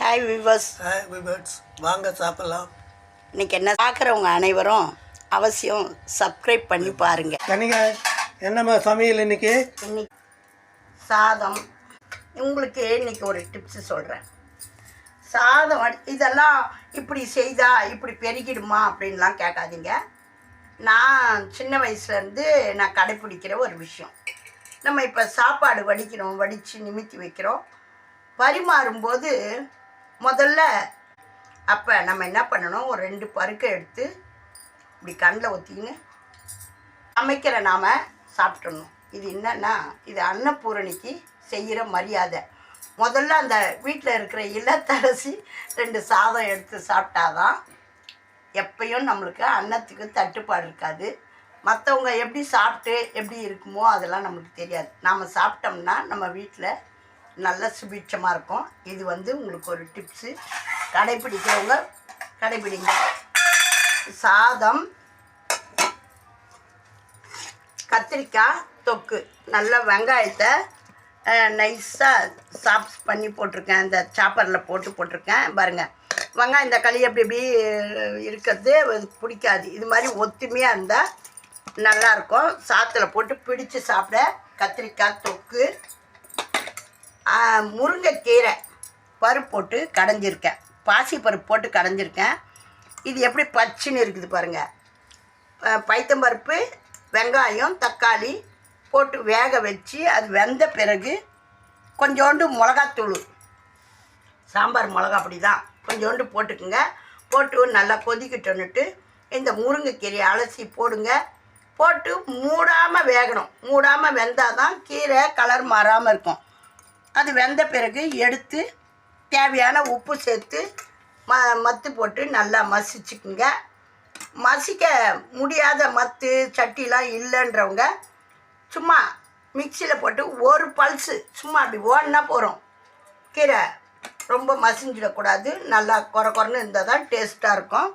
Hi viewers. Hi viewers, வாங்க சாப்பிடலாம். இன்னைக்கு என்ன பார்க்குறவங்க அனைவரும் அவசியம் சப்ஸ்கிரைப் பண்ணி பாருங்கள். கனிகா, என்னம்மா சமையல் இன்னைக்கு? சாதம். உங்களுக்கு இன்னைக்கு ஒரு டிப்ஸு சொல்கிறேன். சாதம் இதெல்லாம் இப்படி செய்தா இப்படி பெருகிடுமா அப்படின்லாம் கேட்காதீங்க. நான் சின்ன வயசுலேருந்து நான் கடைப்பிடிக்கிற ஒரு விஷயம். நம்ம இப்போ சாப்பாடு வடிக்கிறோம், வடித்து நிமித்தி வைக்கிறோம். பரிமாறும்போது முதல்ல அப்போ நம்ம என்ன பண்ணணும், ஒரு 2 பருக்கை எடுத்து இப்படி கண்ணில் ஊற்றிக்கின்னு சமைக்கிற நாம் சாப்பிட்றணும். இது என்னன்னா, இது அன்னபூரணிக்கு செய்கிற மரியாதை. முதல்ல அந்த வீட்டில் இருக்கிற இல்லத்தரசி 2 சாதம் எடுத்து சாப்பிட்டாதான் எப்பயும் நம்மளுக்கு அன்னத்துக்கு தட்டுப்பாடு இருக்காது. மற்றவங்க எப்படி சாப்பிட்டு எப்படி இருக்குமோ அதெல்லாம் நம்மளுக்கு தெரியாது. நாம் சாப்பிட்டோம்னா நம்ம வீட்டில் நல்ல சுபிட்சமாக இருக்கும். இது உங்களுக்கு ஒரு டிப்ஸு. கடைப்பிடிக்கிறவங்க கடைப்பிடிங்க. சாதம், கத்திரிக்காய் தொக்கு, நல்ல வெங்காயத்தை நைஸாக சாப்ஸ் பண்ணி போட்டிருக்கேன். இந்த சாப்பரில் போட்டிருக்கேன் பாருங்கள். வெங்காயம் இந்த களி அப்படி இப்படி இருக்கிறது பிடிக்காது. இது மாதிரி ஒத்துமையாக இருந்தால் நல்லாயிருக்கும். சாத்தில் போட்டு பிடிச்சி சாப்பிட கத்திரிக்காய் தொக்கு. முருங்கைக்கீரை பருப்பு போட்டு கடைஞ்சிருக்கேன், பாசி பருப்பு போட்டு கடைஞ்சிருக்கேன். இது எப்படி பச்சுன்னு இருக்குது பாருங்கள். பைத்தம்பருப்பு, வெங்காயம், தக்காளி போட்டு வேக வச்சு அது வெந்த பிறகு கொஞ்சோண்டு மிளகாத்தூள், சாம்பார் மிளகா அப்படி தான் கொஞ்சோண்டு போட்டுக்குங்க. போட்டு நல்லா கொதிக்கிட்டோன்னுட்டு இந்த முருங்கைக்கீரையை அலசி போடுங்க. போட்டு மூடாமல் வேகணும். மூடாமல் வெந்தால் தான் கீரை கலர் மாறாமல் இருக்கும். அது வெந்த பிறகு எடுத்து தேவையான உப்பு சேர்த்து மத்து போட்டு நல்லா மசிச்சுக்குங்க. மசிக்க முடியாத மத்து சட்டிலாம் இல்லைன்றவங்க சும்மா மிக்சியில் போட்டு ஒரு பல்ஸு சும்மா அப்படி ஓடினா போகிறோம். கீரை ரொம்ப மசிஞ்சிடக்கூடாது. நல்லா குறன்னு இருந்தால் தான் டேஸ்ட்டாக இருக்கும்.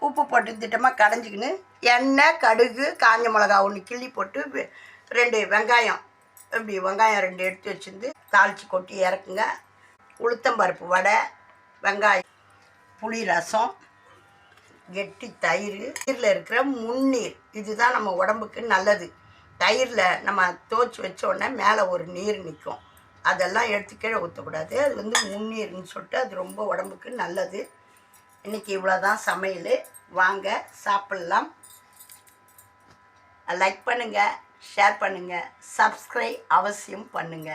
உப்பு போட்டு திட்டமாக கடைஞ்சிக்கின்னு எண்ணெய், கடுகு, காஞ்ச மிளகா 1 கிள்ளி போட்டு 2 வெங்காயம், இப்படி வெங்காயம் 2 எடுத்து வச்சுருந்து தாளித்து கொட்டி இறக்குங்க. உளுத்தம்பருப்பு வடை, வெங்காயம், புளி ரசம், கெட்டி தயிர். தயிரில் இருக்கிற முன்னீர் இதுதான் நம்ம உடம்புக்கு நல்லது. தயிரில் நம்ம துவச்சி வச்ச உடனே மேலே ஒரு நீர் நிற்கும். அதெல்லாம் எடுத்து கீழே ஊற்றக்கூடாது. அது முன்னீர்னு சொல்லிட்டு அது ரொம்ப உடம்புக்கு நல்லது. இன்றைக்கி இவ்வளோதான் சமையல். வாங்க சாப்பிட்லாம். லைக் பண்ணுங்கள், ஷேர் பண்ணுங்கள், சப்ஸ்கிரைப் அவசியம் பண்ணுங்கள்.